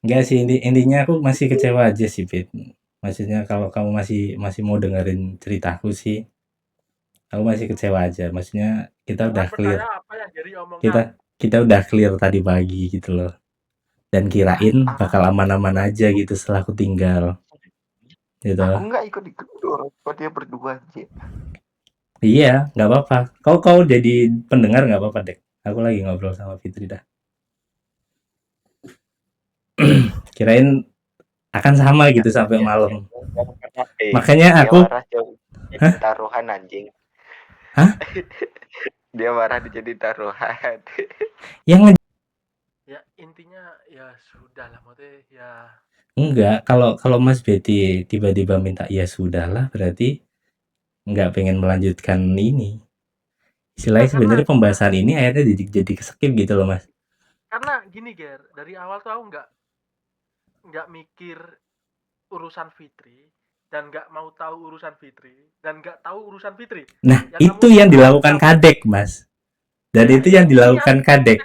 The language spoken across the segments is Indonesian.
Enggak sih, intinya aku masih kecewa aja sih, Fit. Maksudnya kalau kamu masih masih mau dengerin ceritaku sih, aku masih kecewa aja. Maksudnya kita Jangan udah clear, percaya apa yang Jerry kita omongkan. kita udah clear tadi pagi gitu loh. Dan kirain bakal Ah, aman-aman aja gitu setelah aku tinggal, gitu. aku nggak ikut-ikut dong. Kok dia berdua aja. Iya, nggak apa-apa. Kau kau jadi pendengar nggak apa-apa deh. Aku lagi ngobrol sama Fitri dah. Kirain akan sama gitu sampai Ya, malam. jangan karena Makanya dia aku, marah jauh jadi hah? taruhan anjing. Hah? Dia marah jadi taruhan. Yang Ya intinya ya sudah lah, maksudnya ya enggak, kalau kalau Mas Betty tiba-tiba minta ya sudahlah, berarti nggak pengen melanjutkan ini. enggak Istilahnya karena sebenarnya pembahasan ini akhirnya jadi skip gitu loh, Mas. karena gini Ger, dari awal tuh aku nggak mikir urusan Fitri dan nggak mau tahu urusan Fitri dan nggak tahu urusan Fitri. Nah, Yang kamu itu yang tahu adalah dilakukan kamu. Kadek, Mas. Dan Ya itu yang ini dilakukan aku Kadek.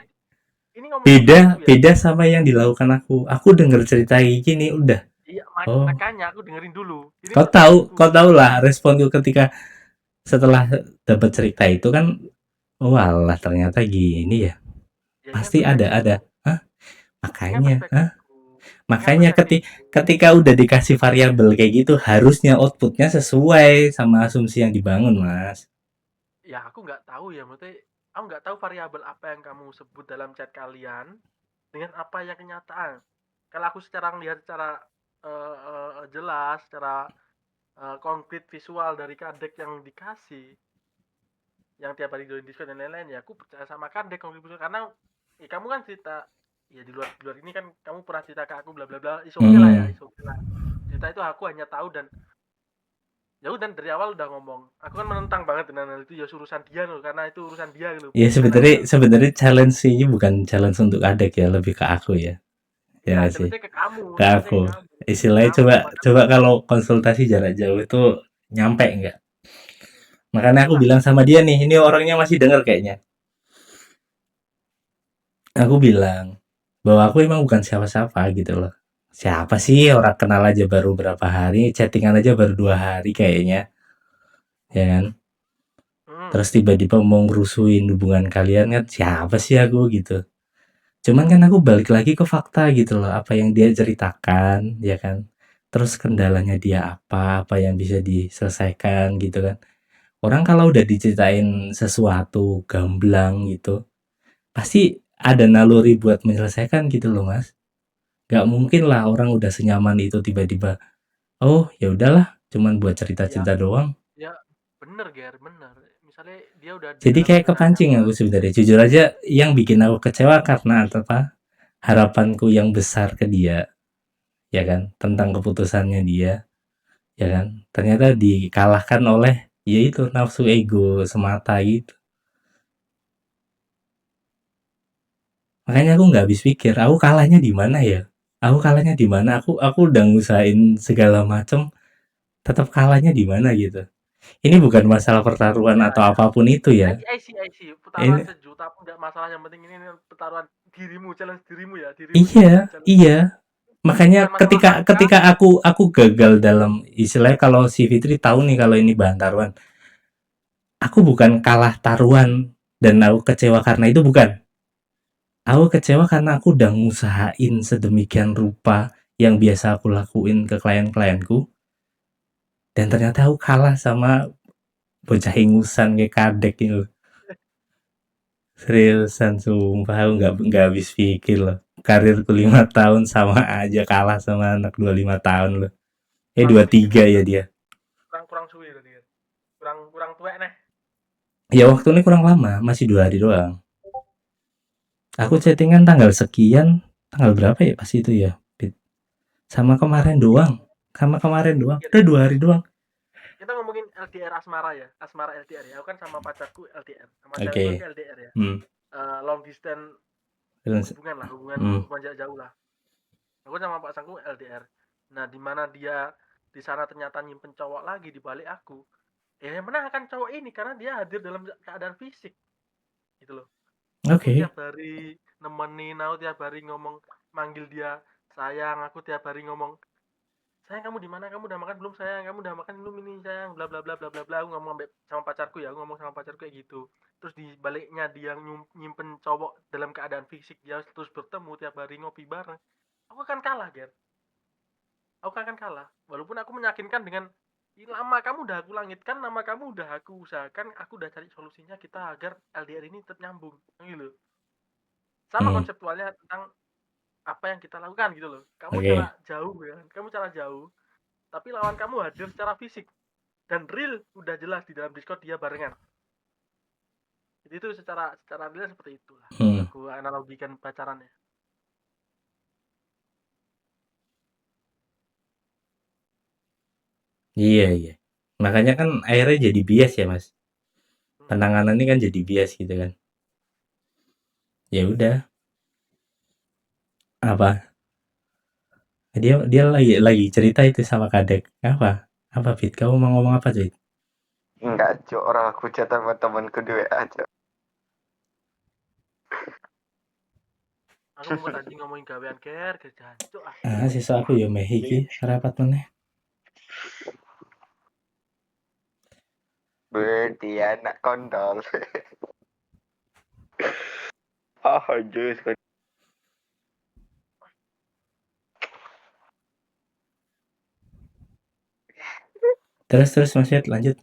ini ngomongin Beda aku ya. beda sama yang dilakukan aku. Aku denger cerita kayak gini udah. Iya Oh, makanya aku dengerin dulu. Ini cerita aku. kau tahu lah responku ketika setelah dapat cerita itu kan, walah ternyata gini ya. Ya ini kan Pasti ada. perspektifku. Hah? Ini kan Makanya, hah? perspektifku. Ini kan Makanya perspektifku. ketika udah dikasih variabel kayak gitu, harusnya outputnya sesuai sama asumsi yang dibangun, Mas. Ya aku nggak tahu ya, maksudnya aku nggak tahu variabel apa yang kamu sebut dalam chat kalian dengan apa yang kenyataan. Kalau aku secara melihat secara jelas, secara konkret visual dari kadek yang dikasih, yang tiap hari join Discord dan lain-lain, ya aku percaya sama kadek konkret visual karena ya kamu kan cerita ya di luar ini kan kamu pernah cerita ke aku bla bla bla, is okay lah ya, Hmm. is okay lah. Cerita itu aku hanya tahu dan ya udah dari awal udah ngomong. Aku kan menentang banget dengan hal itu ya urusan dia loh karena itu urusan dia gitu. Ya Karena sebenarnya itu sebenarnya challenge ini bukan challenge untuk adek ya, lebih ke aku ya. Ya ya nggak sih? challenge ke kamu, Ke challenge aku. ke kamu, ke Istilahnya kamu coba makanya coba kalau konsultasi jarak jauh itu nyampe nggak? Makanya nyampe aku lah. bilang sama dia nih, ini orangnya masih denger kayaknya. Aku bilang bahwa aku emang bukan siapa-siapa gitu loh. Siapa sih orang kenal aja baru berapa hari, chattingan aja baru 2 hari kayaknya, ya kan? Hmm. Terus tiba-tiba mau ngerusuin hubungan kalian kan siapa sih aku gitu. Cuman kan aku balik lagi ke fakta gitu loh, apa yang dia ceritakan, ya kan? Terus kendalanya dia apa, apa yang bisa diselesaikan gitu kan. Orang kalau udah diceritain sesuatu gamblang gitu, pasti ada naluri buat menyelesaikan gitu loh, Mas. Gak mungkin lah orang udah senyaman itu tiba-tiba, oh ya udahlah, cuman buat Ya cerita-cerita doang. ya bener Ger, bener. Misalnya dia udah di Jadi dalam kayak zona kepancing aku nyaman. sebenarnya. Jujur aja yang bikin aku kecewa karena apa? Harapanku yang besar ke dia, ya kan? Tentang keputusannya dia, ya kan? Ternyata dikalahkan oleh ya itu nafsu ego semata gitu. Makanya aku nggak habis pikir, aku kalahnya di mana ya? Aku kalahnya di mana? Aku udah ngusahain segala macem, tetap kalahnya di mana gitu. Ini bukan masalah pertaruhan Ya atau ya. apapun itu ya. I see. Pertaruhan Ini sejuta pun nggak masalah. Yang penting ini pertaruhan dirimu, challenge dirimu ya. Dirimu iya, sendiri challenge. iya. Makanya Bukan masalah ketika angka. ketika aku gagal dalam istilahnya kalau si Fitri tahu nih kalau ini bahan taruhan, aku bukan kalah taruhan dan aku kecewa karena itu bukan. Aku kecewa karena aku udah ngusahain sedemikian rupa yang biasa aku lakuin ke klien-klienku dan ternyata aku kalah sama bocah ingusan kayak kadek itu. Seriusan sumpah aku nggak habis pikir loh. Karirku 5 tahun sama aja kalah sama anak 25 tahun loh. Kurang Dua sedikit tiga lah ya berarti. dia. Kurang kurang suwi berarti. Kurang kurang tua nih. Ya waktu ini kurang lama, masih 2 hari doang. Aku chattingan tanggal sekian, tanggal berapa ya pas itu ya? Sama kemarin Tapi doang. Sama kemarin doang. Ger, Udah 2 hari doang. kita ngomongin LDR asmara ya. Asmara LDR ya. Aku kan sama pacarku LDR. Sama Oke. cewekku Okay. kan LDR ya. Hmm. Long distance hubungan lah, Hmm. hubungan jarak jauh lah. Aku sama pacarku LDR. Nah, di mana dia di sana ternyata nyimpen cowok lagi di balik aku. Ya yang menang akan cowok ini karena dia hadir dalam keadaan fisik gitu loh. Oke. Aku Okay. tiap hari nemenin, aku tiap hari ngomong manggil dia sayang, aku tiap hari ngomong, sayang kamu di mana, kamu udah makan belum sayang, kamu udah makan belum ini sayang, bla bla bla bla bla bla. Aku ngomong sama pacarku ya, aku ngomong sama pacarku kayak gitu. Terus di baliknya dia nyimpen cowok dalam keadaan fisik, dia terus bertemu tiap hari ngopi bareng, aku akan kalah, Ger. Aku akan kalah. Walaupun aku meyakinkan dengan, lama kamu udah aku langitkan, nama kamu udah aku usahakan, aku udah cari solusinya kita agar LDR ini tetap nyambung, gitu. Sama konseptualnya tentang apa yang kita lakukan gitu loh. Kamu Oke. cara jauh ya, kamu cara jauh, tapi lawan kamu hadir secara fisik dan real udah jelas di dalam Discord dia barengan. Jadi itu secara real seperti itulah. Aku analogikan pacarannya. Iya. Makanya kan akhirnya jadi bias ya, Mas. Penanganannya kan jadi bias gitu kan. Ya udah. Apa? Dia lagi cerita itu sama Kadek. Apa Fit? Kamu mau ngomong apa, Fit? Enggak, Cok. Orang aku chat sama temanku di WA, Cok. Aku mau tadi ngomongin gawean Ger jancuk ah. Siswa aku ya meh iki rapat meneh. Berarti anak kondol. Jus. Terus Mas Fit lanjut.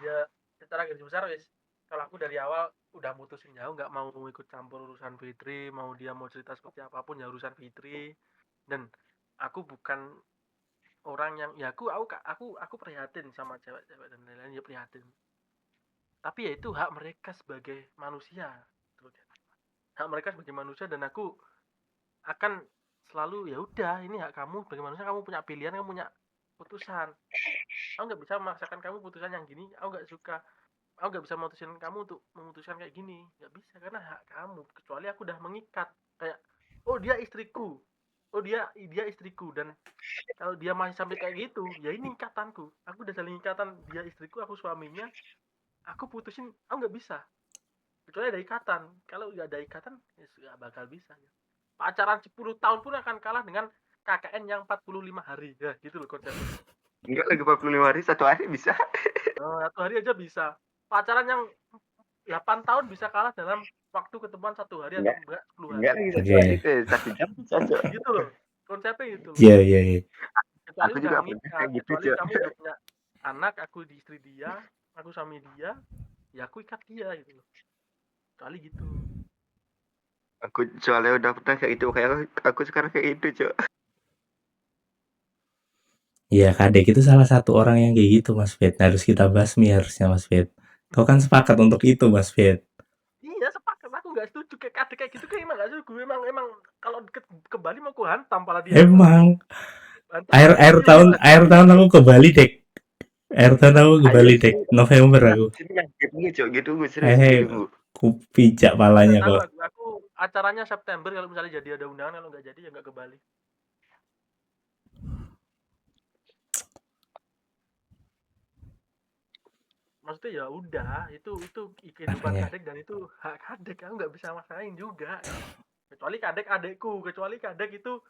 Ya secara garis besar wis, kalau aku dari awal udah mutusin jauh nggak mau ikut campur urusan Fitri, mau dia mau cerita seperti apapun ya urusan Fitri. Dan aku bukan orang yang ya aku prihatin sama cewek-cewek dan lain-lain, ya prihatin. Tapi ya itu hak mereka sebagai manusia. Hak mereka sebagai manusia dan aku akan selalu ya udah ini hak kamu sebagai manusia, kamu punya pilihan, kamu punya putusan. Aku nggak bisa memaksakan kamu putusan yang gini, aku nggak suka. Aku nggak bisa memutuskan kamu untuk memutuskan kayak gini, nggak bisa karena hak kamu. Kecuali aku udah mengikat kayak, oh dia istriku, oh dia istriku, dan kalau dia masih sampai kayak gitu, ya ini ikatanku. Aku udah saling ikatan, dia istriku, aku suaminya. Aku putusin, aku nggak bisa. Kecuali ada ikatan. Kalau nggak ada ikatan, ya nggak bakal bisa. Pacaran 10 tahun pun akan kalah dengan KKN yang 45 hari. Ya gitu loh konsepnya. Enggak lagi 45 hari, 1 hari bisa. 1 hari aja bisa. Pacaran yang 8 tahun bisa kalah dalam waktu ketemuan 1 hari atau enggak 10 hari. Enggak lagi 1 hari ke 1 jam bisa, Cok. Gitu loh. Konsepnya gitu loh. Iya. Kecuali Aku udah juga pernah mengikat, kayak gitu, kecuali Cok. kamu udah punya anak, aku di istri dia, aku suami dia, ya aku ikat dia gitu loh. Kecuali gitu. Aku soalnya udah pernah kayak gitu, kayak aku sekarang kayak itu, Cok. Iya, Kadek itu salah satu orang yang kayak gitu, Mas Fit. Harus kita basmi harusnya, Mas Fit. Kau kan sepakat untuk itu, Mas Fit. Iya sepakat, aku nggak setuju kayak kadek kayak gitu, kayak emang nggak setuju. Emang kalau ke Bali mau ku hantam pala dia. Emang Hantam air pala air dia. tahun air tahun aku ke Bali, Dek. Air tahun aku ke Bali, Dek. November aku. Sini yang gitu, Cok, gitu serius gitu. Ku pijak palanya Nggak tahu kok. aku acaranya September, kalau misalnya jadi ada undangan, kalau nggak jadi ya nggak ke Bali. Maksudnya ya udah, itu kehidupan Makanya. kadek dan itu hak kadek, aku nggak bisa maksain juga. Kecuali kadek adekku, kecuali kadek itu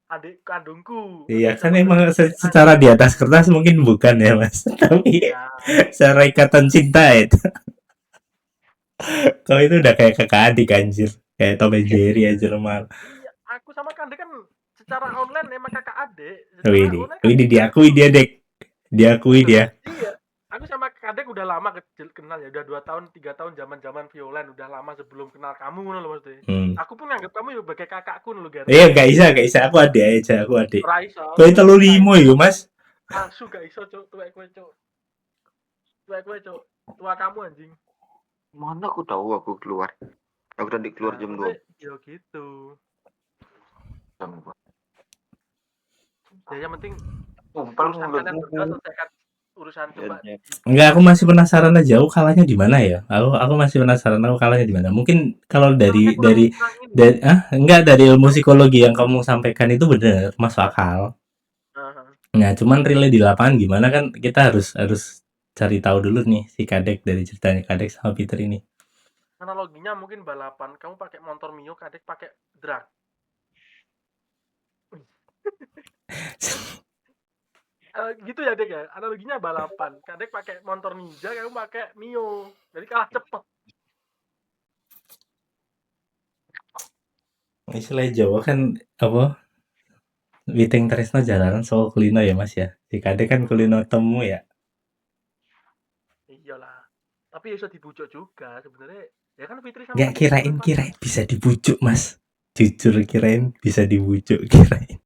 adik kandungku. Iya Bisa kan maksain emang kadek secara di atas kertas mungkin bukan ya, Mas. Tapi ya. secara ikatan cinta itu. Kalau itu udah kayak kakak adik anjir. Kayak Tom and Jerry aja normal. Iya, aku sama kadek kan secara online emang kakak adik. Secara online Widi kadek diakui adekku. dia, Dek. Diakui Loh, dia. iya. Aku sama kadek udah lama kenal ya, udah 2 tahun 3 tahun zaman violen, udah lama sebelum kenal kamu loh maksudnya. Aku pun nganggap kamu ya sebagai kakakku loh, Ger. Iya gak bisa. Aku adik aja, aku adik. Raiso, Kau itu lu limo ya, Mas. asu gak iso, Cuk. Tuwek kowe, Cuk. Tua kamu anjing. Mana aku tahu aku keluar. Aku tadi keluar jam 2. Ya gitu. Ya yang penting urusan kalian berdua selesaikan urusan coba. Enggak, aku masih penasaran aja. Aku kalahnya di mana ya? Aku masih penasaran aku kalahnya di mana. Mungkin kalau dari enggak, dari ilmu psikologi yang kamu sampaikan itu benar, masuk akal. Nah, cuman relay di lapangan gimana kan kita harus cari tahu dulu nih si Kadek dari ceritanya Kadek sama Peter ini. Analoginya mungkin balapan, kamu pakai motor Mio, kadek pakai drag. Gitu ya Dek ya, analoginya balapan. Kadek pakai motor ninja, kamu pakai Mio. Jadi kalah cepet. Istilah Jawa kan apa? Witing tresno jalanan saka kulino ya Mas ya. Si Kadek kan kulino temu ya. Iyalah. Tapi bisa dibujuk juga sebenarnya. Ya kan Fitri sama Nggak Kadek kirain bukan pacar. bisa dibujuk Mas. Jujur kirain bisa dibujuk kirain.